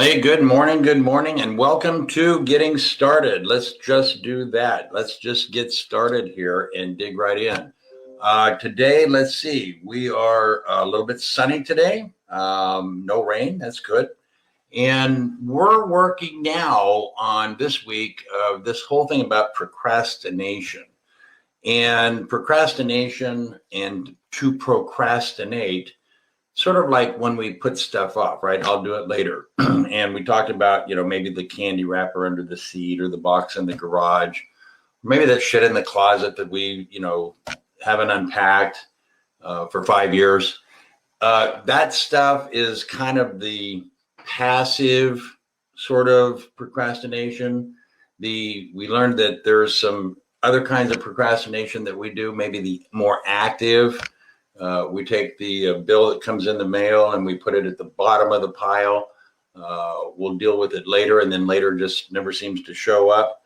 Hey, good morning, and welcome to Getting Started. Let's just do that. Let's just get started here and dig right in. Today, let's see, we are a little bit sunny today. No rain, that's good. And we're working now on this week, this whole thing about procrastination. And procrastination and to procrastinate sort of like when we put stuff off, right? I'll do it later. And we talked about, maybe the candy wrapper under the seat or the box in the garage, maybe that shit in the closet that we, haven't unpacked for 5 years. That stuff is kind of the passive sort of procrastination. We learned that there's some other kinds of procrastination that we do, maybe the more active. We take the bill that comes in the mail and we put it at the bottom of the pile. We'll deal with it later, and then later just never seems to show up.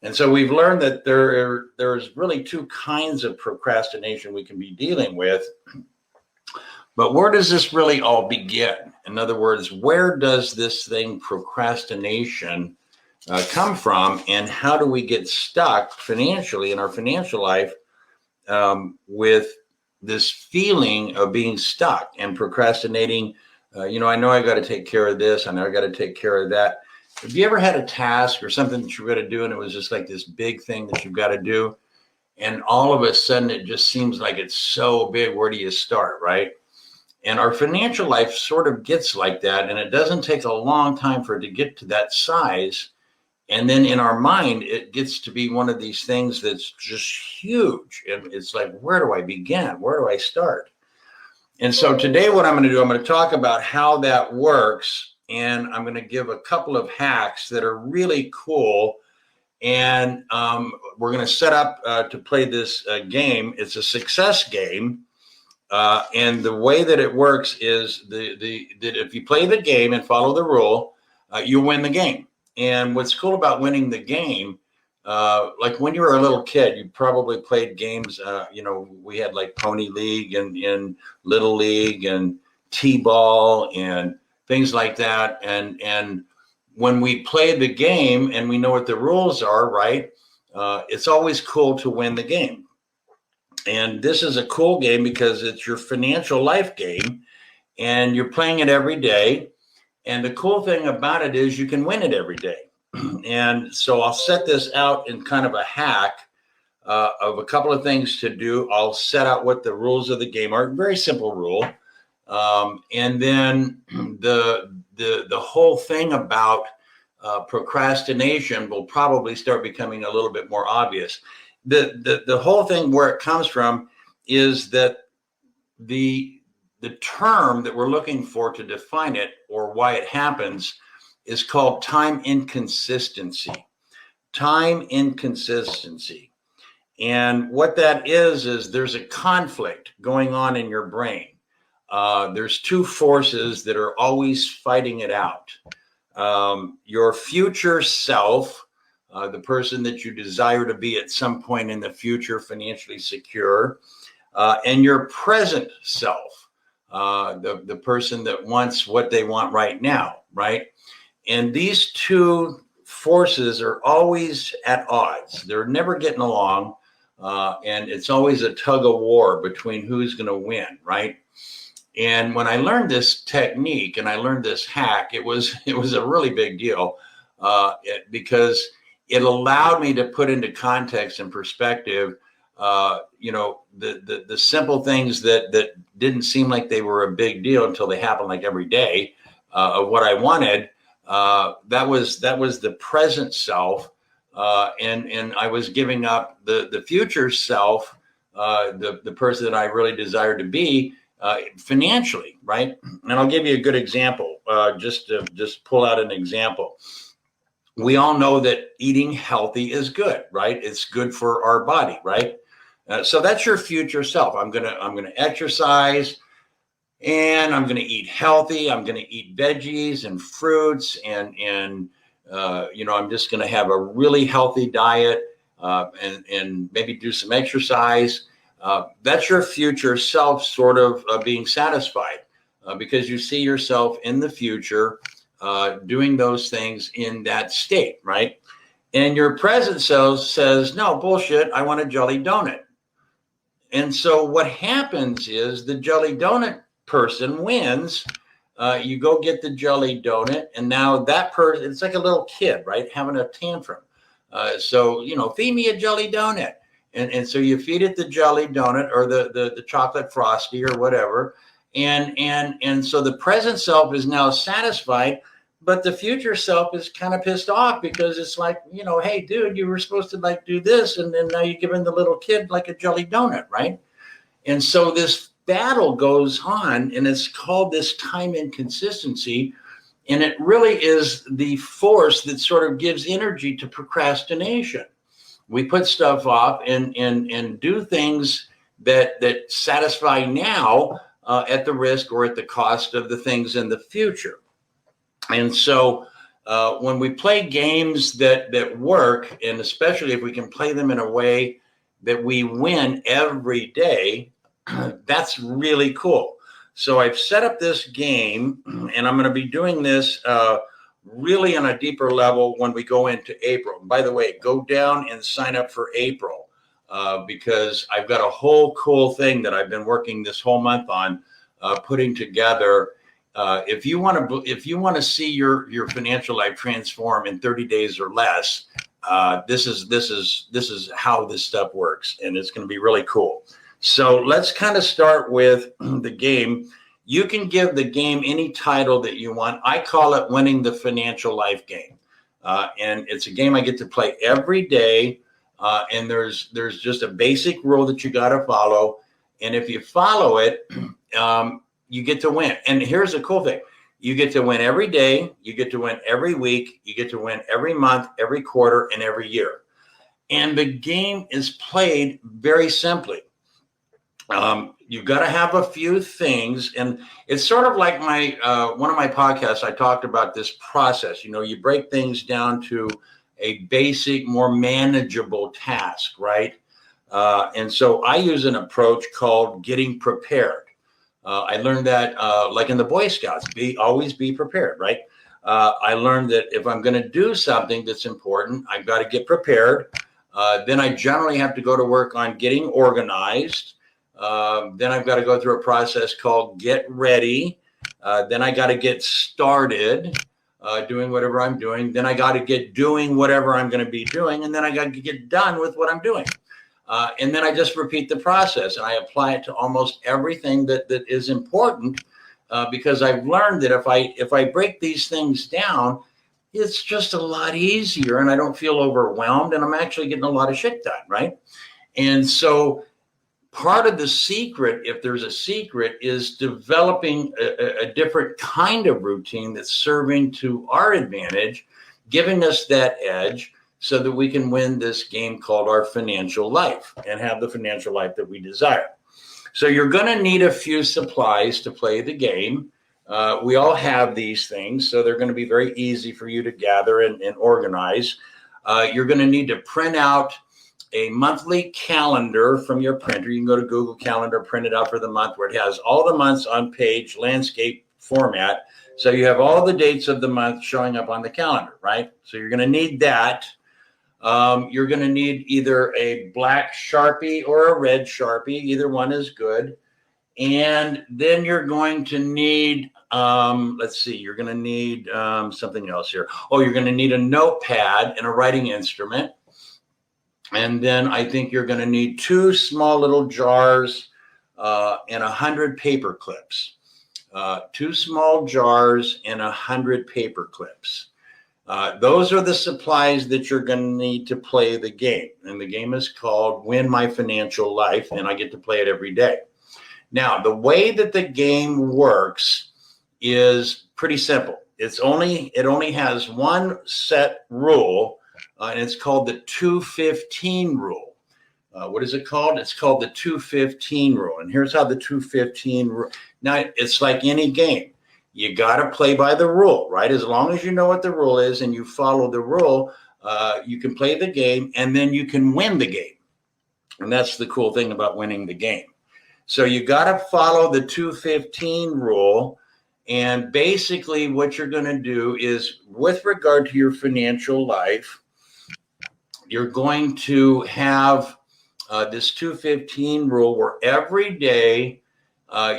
And so we've learned that there's really two kinds of procrastination we can be dealing with. But where does this really all begin? In other words, where does this thing procrastination come from, and how do we get stuck financially in our financial life with this feeling of being stuck and procrastinating? I know I got to take care of this. I know I got to take care of that. Have you ever had a task or something that you got to do, and it was just like this big thing that you've got to do, and all of a sudden it just seems like it's so big? Where do you start, right? And our financial life sort of gets like that, and it doesn't take a long time for it to get to that size. And then in our mind, it gets to be one of these things that's just huge. And it's like, where do I begin? Where do I start? And so today what I'm going to do, I'm going to talk about how that works. And I'm going to give a couple of hacks that are really cool. And we're going to set up to play this game. It's a success game. And the way that it works is that if you play the game and follow the rule, you win the game. And what's cool about winning the game, like when you were a little kid, you probably played games. We had like Pony League and Little League and T-ball and things like that. And when we play the game and we know what the rules are, right? It's always cool to win the game. And this is a cool game because it's your financial life game, and you're playing it every day. And the cool thing about it is you can win it every day. And so I'll set this out in kind of a hack of a couple of things to do. I'll set out what the rules of the game are, very simple rule. And then the whole thing about procrastination will probably start becoming a little bit more obvious. The whole thing, where it comes from, is that the term that we're looking for to define it, or why it happens, is called time inconsistency. Time inconsistency. And what that is there's a conflict going on in your brain. There's two forces that are always fighting it out. Your future self, the person that you desire to be at some point in the future, financially secure, and your present self, the person that wants what they want right now, right? And these two forces are always at odds. They're never getting along, and it's always a tug of war between who's going to win, right? And when I learned this technique and I learned this hack, it was a really big deal because it allowed me to put into context and perspective the simple things that didn't seem like they were a big deal until they happened like every day, of what I wanted. That was the present self. And I was giving up the future self, the person that I really desired to be, financially. Right. And I'll give you a good example, just pull out an example. We all know that eating healthy is good, right? It's good for our body, right? So that's your future self. I'm gonna exercise, and I'm gonna eat healthy. I'm gonna eat veggies and fruits, and I'm just gonna have a really healthy diet, and maybe do some exercise. That's your future self, sort of being satisfied, because you see yourself in the future doing those things in that state, right? And your present self says, no, bullshit, I want a jelly donut. And so what happens is the jelly donut person wins. You go get the jelly donut, and now that person, it's like a little kid, right, having a tantrum. So, feed me a jelly donut. And so you feed it the jelly donut or the chocolate frosty or whatever. And so the present self is now satisfied, but the future self is kind of pissed off because it's like, hey, dude, you were supposed to like do this. And then now you're giving the little kid like a jelly donut, right? And so this battle goes on, and it's called this time inconsistency. And it really is the force that sort of gives energy to procrastination. We put stuff off and do things that satisfy now at the risk or at the cost of the things in the future. And so when we play games that work, and especially if we can play them in a way that we win every day, that's really cool. So I've set up this game, and I'm going to be doing this really on a deeper level when we go into April. By the way, go down and sign up for April because I've got a whole cool thing that I've been working this whole month on putting together. If you want to see your financial life transform in 30 days or less, this is how this stuff works, and it's going to be really cool. So let's kind of start with the game. You can give the game any title that you want. I call it Winning the Financial Life Game. And it's a game I get to play every day. And there's just a basic rule that you got to follow. And if you follow it, you get to win. And here's the cool thing. You get to win every day. You get to win every week. You get to win every month, every quarter, and every year. And the game is played very simply. You've got to have a few things, and it's sort of like my one of my podcasts. I talked about this process. You break things down to a basic, more manageable task, right? And so I use an approach called getting prepared. I learned that like in the Boy Scouts, always be prepared, right? I learned that if I'm going to do something that's important, I've got to get prepared. Then I generally have to go to work on getting organized. Then I've got to go through a process called get ready. Then I got to get started doing whatever I'm doing. Then I got to get doing whatever I'm going to be doing. And then I got to get done with what I'm doing. And then I just repeat the process, and I apply it to almost everything that is important because I've learned that if I break these things down, it's just a lot easier, and I don't feel overwhelmed, and I'm actually getting a lot of shit done, right? And so part of the secret, if there's a secret, is developing a different kind of routine that's serving to our advantage, giving us that edge so that we can win this game called our financial life and have the financial life that we desire. So you're going to need a few supplies to play the game. We all have these things, so they're going to be very easy for you to gather and organize. You're going to need to print out a monthly calendar from your printer. You can go to Google Calendar, print it out for the month where it has all the months on page, landscape format. So you have all the dates of the month showing up on the calendar, right? So you're going to need that. You're going to need either a black Sharpie or a red Sharpie. Either one is good. And then you're going to need, you're going to need something else here. Oh, you're going to need a notepad and a writing instrument. And then I think you're going to need 2 small little jars and 100 paper clips. 2 small jars and 100 paper clips. Those are the supplies that you're going to need to play the game. And the game is called Win My Financial Life, and I get to play it every day. Now, the way that the game works is pretty simple. It only has one set rule, and it's called the 215 rule. What is it called? It's called the 215 rule. And here's how the 215 rule. Now, it's like any game. You got to play by the rule, right? As long as you know what the rule is and you follow the rule, you can play the game, and then you can win the game. And that's the cool thing about winning the game. So you got to follow the 215 rule, And basically what you're going to do is, with regard to your financial life, you're going to have this 215 rule where every day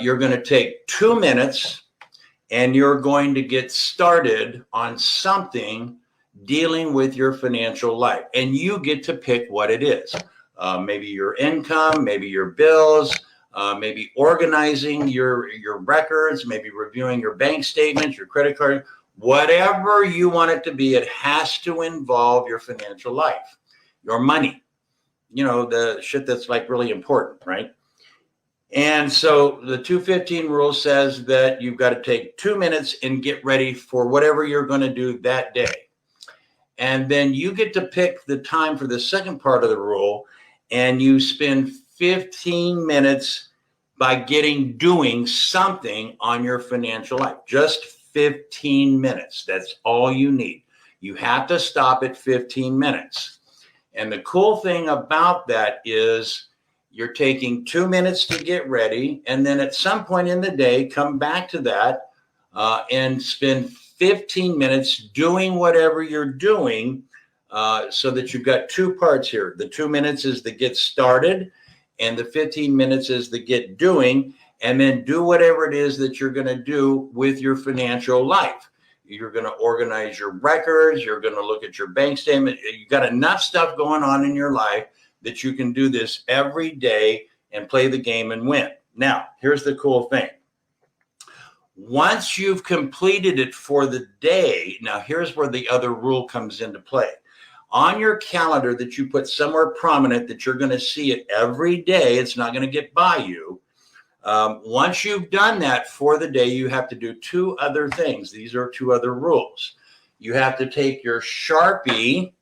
you're going to take 2 minutes and you're going to get started on something dealing with your financial life. And you get to pick what it is. Maybe your income, maybe your bills, maybe organizing your records, maybe reviewing your bank statements, your credit card, whatever you want it to be. It has to involve your financial life, your money, the shit that's like really important, right? And so the 215 rule says that you've got to take 2 minutes and get ready for whatever you're going to do that day. And then you get to pick the time for the second part of the rule, and you spend 15 minutes by doing something on your financial life. Just 15 minutes. That's all you need. You have to stop at 15 minutes. And the cool thing about that is you're taking 2 minutes to get ready, and then at some point in the day, come back to that and spend 15 minutes doing whatever you're doing, so that you've got two parts here. The 2 minutes is the get started, and the 15 minutes is the get doing, and then do whatever it is that you're going to do with your financial life. You're going to organize your records. You're going to look at your bank statement. You've got enough stuff going on in your life that you can do this every day and play the game and win. Now, here's the cool thing. Once you've completed it for the day, now here's where the other rule comes into play. On your calendar that you put somewhere prominent that you're going to see it every day, it's not going to get by you. Once you've done that for the day, you have to do two other things. These are two other rules. You have to take your Sharpie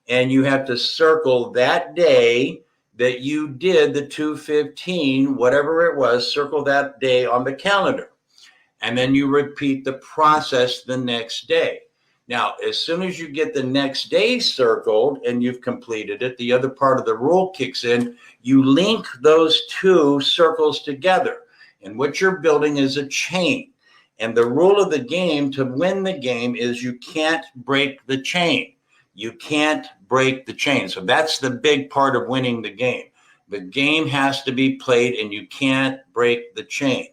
and you have to circle that day that you did the 215, whatever it was, circle that day on the calendar. And then you repeat the process the next day. Now, as soon as you get the next day circled and you've completed it, the other part of the rule kicks in. You link those two circles together. And what you're building is a chain. And the rule of the game to win the game is you can't break the chain. You can't break the chain. So that's the big part of winning the game. The game has to be played and you can't break the chain.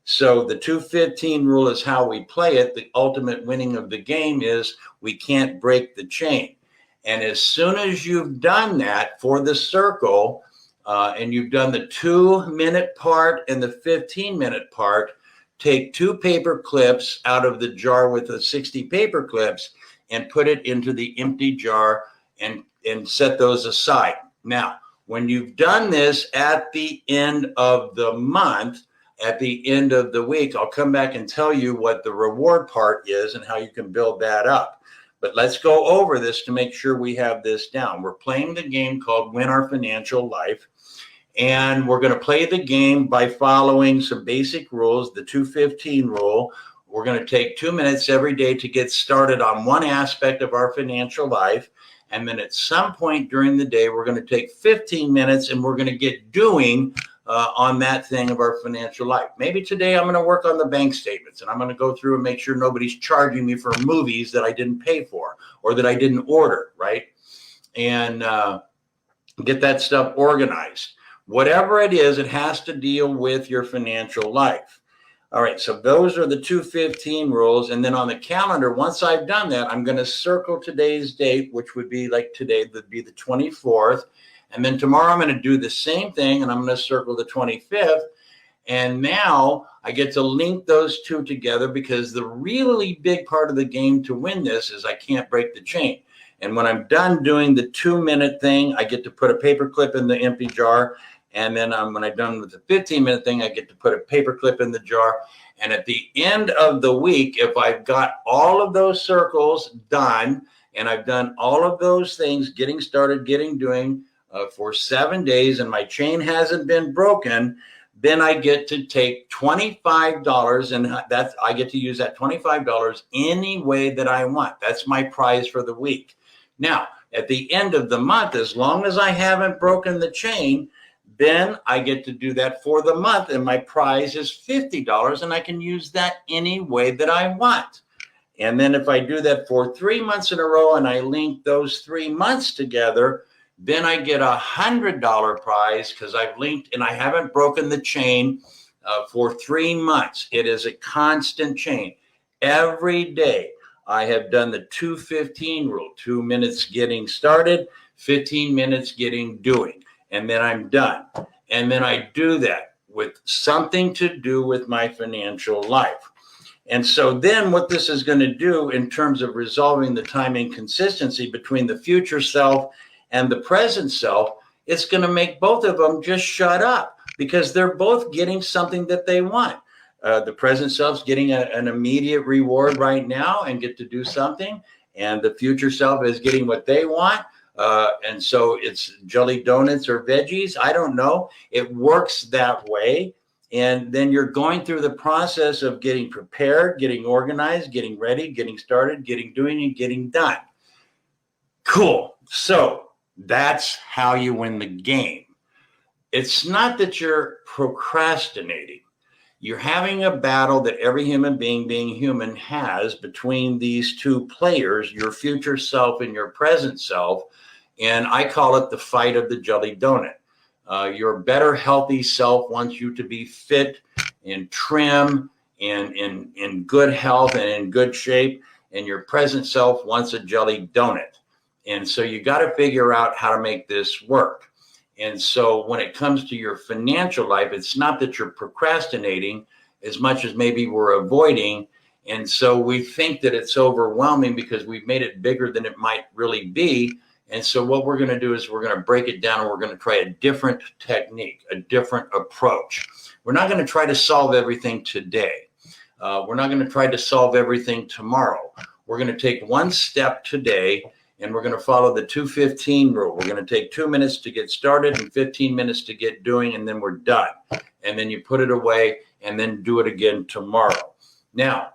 So the 215 rule is how we play it. The ultimate winning of the game is we can't break the chain. And as soon as you've done that for the circle, and you've done the 2-minute part and the 15-minute part, take 2 paper clips out of the jar with the 60 paper clips and put it into the empty jar and set those aside. Now, when you've done this at the end of the month, at the end of the week, I'll come back and tell you what the reward part is and how you can build that up. But let's go over this to make sure we have this down. We're playing the game called Win Our Financial Life. And we're going to play the game by following some basic rules. The 215 rule. We're going to take 2 minutes every day to get started on one aspect of our financial life. And then at some point during the day, we're going to take 15 minutes and we're going to get doing on that thing of our financial life. Maybe today I'm going to work on the bank statements and I'm going to go through and make sure nobody's charging me for movies that I didn't pay for or that I didn't order, right? And get that stuff organized. Whatever it is, it has to deal with your financial life. All right, so those are the 215 rules. And then on the calendar, once I've done that, I'm going to circle today's date, which would be like today, would be the 24th. And then tomorrow I'm going to do the same thing, and I'm going to circle the 25th. And now I get to link those two together because the really big part of the game to win this is I can't break the chain. And when I'm done doing the 2-minute thing, I get to put a paper clip in the empty jar. And then when I'm done with the 15-minute thing, I get to put a paper clip in the jar. And at the end of the week, if I've got all of those circles done, and I've done all of those things, getting started, doing, for 7 days, and my chain hasn't been broken, then I get to take $25, and that's I get to use that $25 any way that I want. That's my prize for the week. Now, at the end of the month, as long as I haven't broken the chain, then I get to do that for the month, and my prize is $50, and I can use that any way that I want. And then if I do that for 3 months in a row and I link those 3 months together, then I get $100 prize because I've linked and I haven't broken the chain for 3 months. It is a constant chain. Every day I have done the 2:15 rule, 2 minutes getting started, 15 minutes getting doing, and then I'm done. And then I do that with something to do with my financial life. And so then what this is going to do in terms of resolving the time inconsistency between the future self and the present self, it's going to make both of them just shut up because they're both getting something that they want. The present self's getting an immediate reward right now and get to do something. And the future self is getting what they want. And so it's jelly donuts or veggies. I don't know. It works that way. And then you're going through the process of getting prepared, getting organized, getting ready, getting started, getting doing, and getting done. Cool. So that's how you win the game. It's not that you're procrastinating. You're having a battle that every human being human has between these two players, your future self and your present self. And I call it the fight of the jelly donut. Your better, healthy self wants you to be fit and trim and in good health and in good shape. And your present self wants a jelly donut. And so you got to figure out how to make this work. And so when it comes to your financial life, it's not that you're procrastinating as much as maybe we're avoiding. And so we think that it's overwhelming because we've made it bigger than it might really be. And so what we're going to do is we're going to break it down and we're going to try a different technique, a different approach. We're not going to try to solve everything today. We're not going to try to solve everything tomorrow. We're going to take one step today and we're going to follow the 2:15 rule. We're going to take 2 minutes to get started and 15 minutes to get doing, and then we're done. And then you put it away and then do it again tomorrow. Now,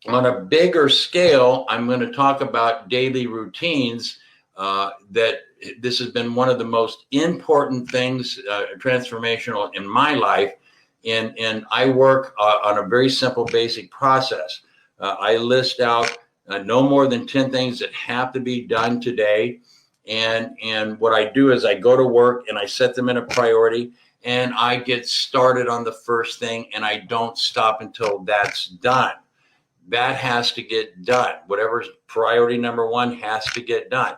on a bigger scale, I'm going to talk about daily routines. That this has been one of the most important things, transformational in my life. And I work on a very simple, basic process. I list out no more than 10 things that have to be done today. And what I do is I go to work and I set them in a priority and I get started on the first thing and I don't stop until that's done. That has to get done. Whatever's priority number one has to get done.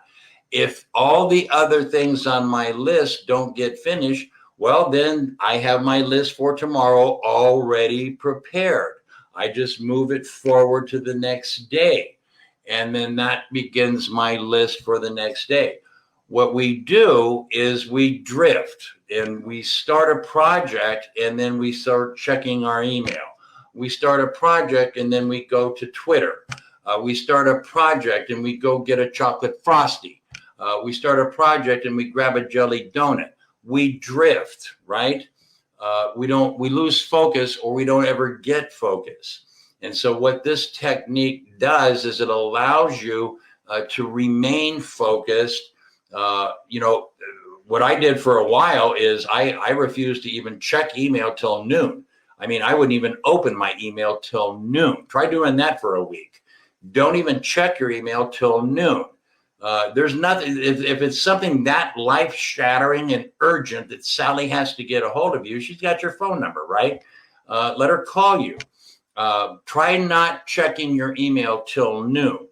If all the other things on my list don't get finished, well, then I have my list for tomorrow already prepared. I just move it forward to the next day. And then that begins my list for the next day. What we do is we drift and we start a project and then we start checking our email. We start a project and then we go to Twitter. We start a project and we go get a chocolate frosty. We start a project and we grab a jelly donut. We drift, right? We lose focus or we don't ever get focus. And so what this technique does is it allows you to remain focused. What I did for a while is I refused to even check email till noon. I mean, I wouldn't even open my email till noon. Try doing that for a week. Don't even check your email till noon. There's nothing, if it's something that life-shattering and urgent that Sally has to get a hold of you, she's got your phone number, right? Let her call you. Try not checking your email till noon.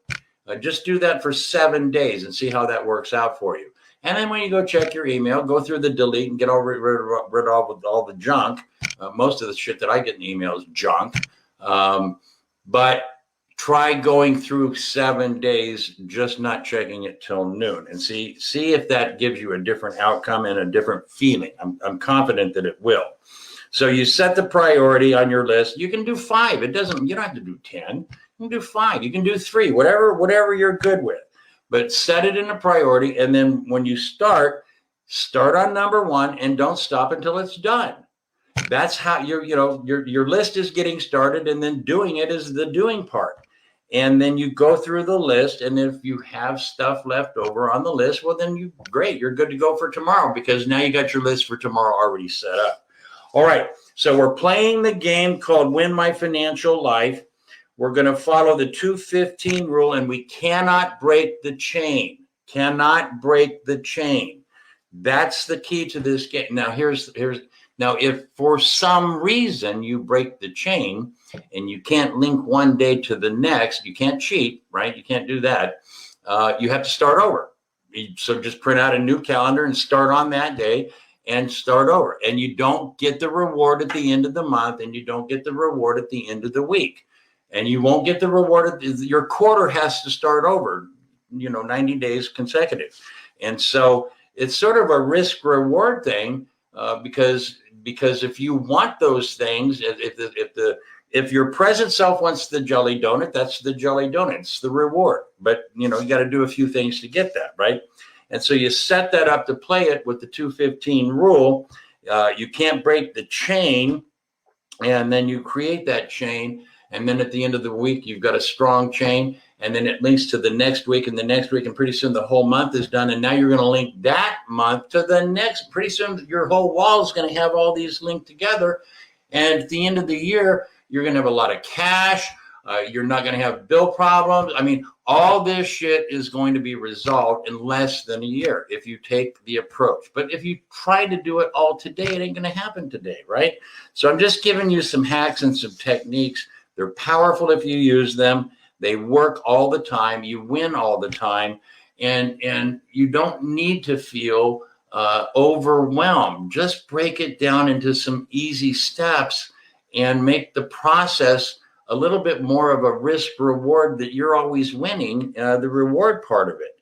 Just do that for 7 days and see how that works out for you. And then when you go check your email, go through the delete and get rid of all the junk. Most of the shit that I get in the email is junk. But try going through 7 days, just not checking it till noon, and see if that gives you a different outcome and a different feeling. I'm confident that it will. So you set the priority on your list. You can do 5. You don't have to do 10. You can do 5. You can do 3, whatever you're good with. But set it in a priority, and then when you start on number 1 and don't stop until it's done. That's how your list is getting started, and then doing it is the doing part. And then you go through the list. And if you have stuff left over on the list, well, then great, you're good to go for tomorrow, because now you got your list for tomorrow already set up. All right. So we're playing the game called Win My Financial Life. We're going to follow the 215 rule, and we cannot break the chain. Cannot break the chain. That's the key to this game. Now, now, if for some reason you break the chain and you can't link one day to the next, you can't cheat, right? You can't do that. You have to start over. So just print out a new calendar and start on that day and start over. And you don't get the reward at the end of the month, and you don't get the reward at the end of the week. And you won't get the reward. Your quarter has to start over, 90 days consecutive. And so it's sort of a risk reward thing, because if you want those things, if your present self wants the jelly donut, that's the jelly donut. It's the reward. But you got to do a few things to get that, right? And so you set that up to play it with the 215 rule. You can't break the chain, and then you create that chain. And then at the end of the week, you've got a strong chain, and then it links to the next week and the next week, and pretty soon the whole month is done. And now you're going to link that month to the next. Pretty soon your whole wall is going to have all these linked together. And at the end of the year, you're going to have a lot of cash. You're not going to have bill problems. I mean, all this shit is going to be resolved in less than a year if you take the approach. But if you try to do it all today, it ain't going to happen today, right? So I'm just giving you some hacks and some techniques. They're powerful if you use them. They work all the time. You win all the time. And you don't need to feel overwhelmed. Just break it down into some easy steps and make the process a little bit more of a risk reward, that you're always winning the reward part of it,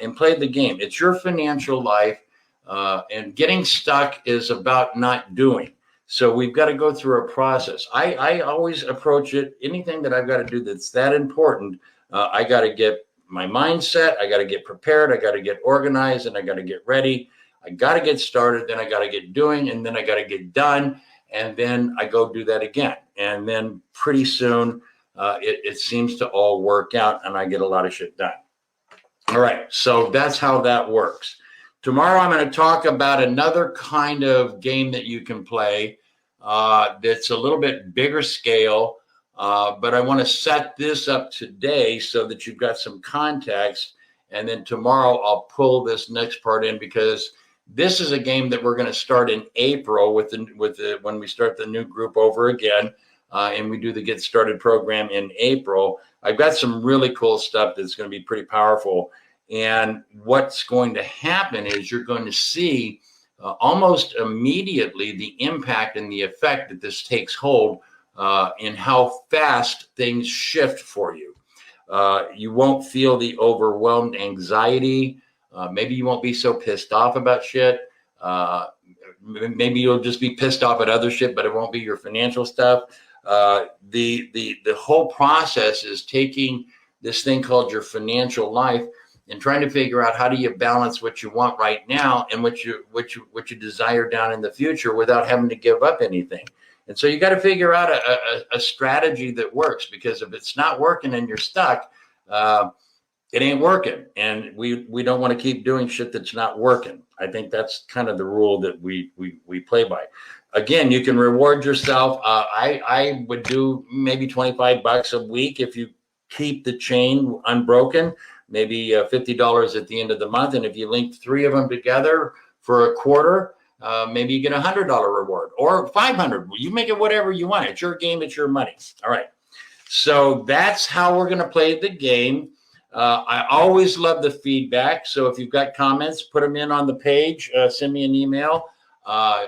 and play the game. It's your financial life, and getting stuck is about not doing. So we've got to go through a process. I always approach it, anything that I've got to do that's that important, I got to get my mindset, I got to get prepared, I got to get organized, and I got to get ready. I got to get started, then I got to get doing, and then I got to get done, and then I go do that again. And then pretty soon it seems to all work out, and I get a lot of shit done. All right, so that's how that works. Tomorrow I'm going to talk about another kind of game that you can play that's a little bit bigger scale, but I want to set this up today so that you've got some context, and then tomorrow I'll pull this next part in, because this is a game that we're going to start in April when we start the new group over again, and we do the Get Started program in April. I've got some really cool stuff that's going to be pretty powerful. And what's going to happen is you're going to see almost immediately the impact and the effect that this takes hold in how fast things shift for you. You won't feel the overwhelmed anxiety. Maybe you won't be so pissed off about shit. Maybe you'll just be pissed off at other shit, but it won't be your financial stuff. The whole process is taking this thing called your financial life and trying to figure out how do you balance what you want right now and what you desire down in the future without having to give up anything. And so you got to figure out a strategy that works, because if it's not working and you're stuck, it ain't working. And we don't want to keep doing shit that's not working. I think that's kind of the rule that we play by. Again, you can reward yourself. I would do maybe $25 a week if you keep the chain unbroken, maybe $50 at the end of the month. And if you link 3 of them together for a quarter, maybe you get $100 reward or $500. You make it whatever you want. It's your game. It's your money. All right. So that's how we're going to play the game. I always love the feedback. So if you've got comments, put them in on the page, send me an email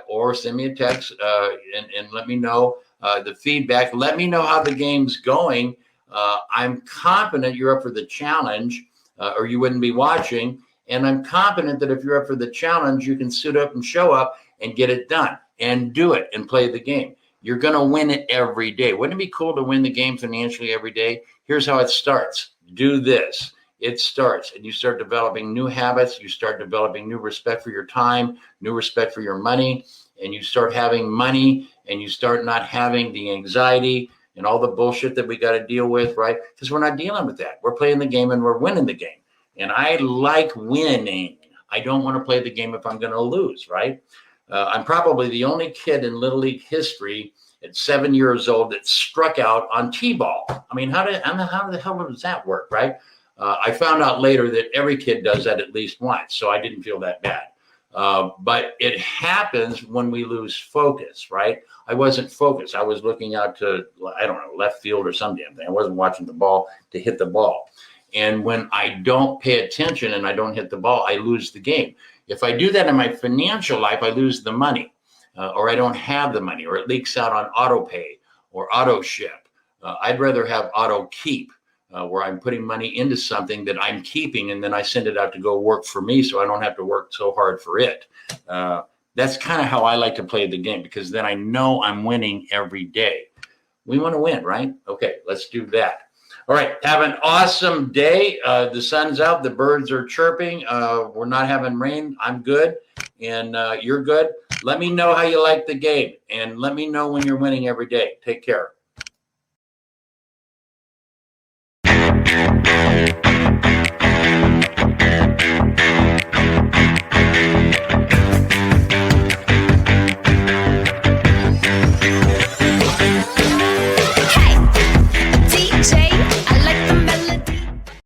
or send me a text and let me know the feedback. Let me know how the game's going. I'm confident you're up for the challenge or you wouldn't be watching. And I'm confident that if you're up for the challenge, you can suit up and show up and get it done and do it and play the game. You're going to win it every day. Wouldn't it be cool to win the game financially every day? Here's how it starts. Do this. It starts, and you start developing new habits. You start developing new respect for your time, new respect for your money, and you start having money, and you start not having the anxiety. and all the bullshit that we got to deal with, right? Because we're not dealing with that. We're playing the game and we're winning the game. And I like winning. I don't want to play the game if I'm going to lose, right? I'm probably the only kid in Little League history at 7 years old that struck out on T-ball. I mean, how the hell does that work, right? I found out later that every kid does that at least once, so I didn't feel that bad. But it happens when we lose focus, right? I wasn't focused. I was looking out to, I don't know, left field or some damn thing. I wasn't watching the ball to hit the ball. And when I don't pay attention and I don't hit the ball, I lose the game. If I do that in my financial life, I lose the money, or I don't have the money, or it leaks out on auto pay or auto ship. I'd rather have auto keep, where I'm putting money into something that I'm keeping, and then I send it out to go work for me so I don't have to work so hard for it. That's kind of how I like to play the game, because then I know I'm winning every day. We want to win, right? Okay, let's do that. All right, have an awesome day. The sun's out, the birds are chirping. We're not having rain. I'm good, and you're good. Let me know how you like the game, and let me know when you're winning every day. Take care.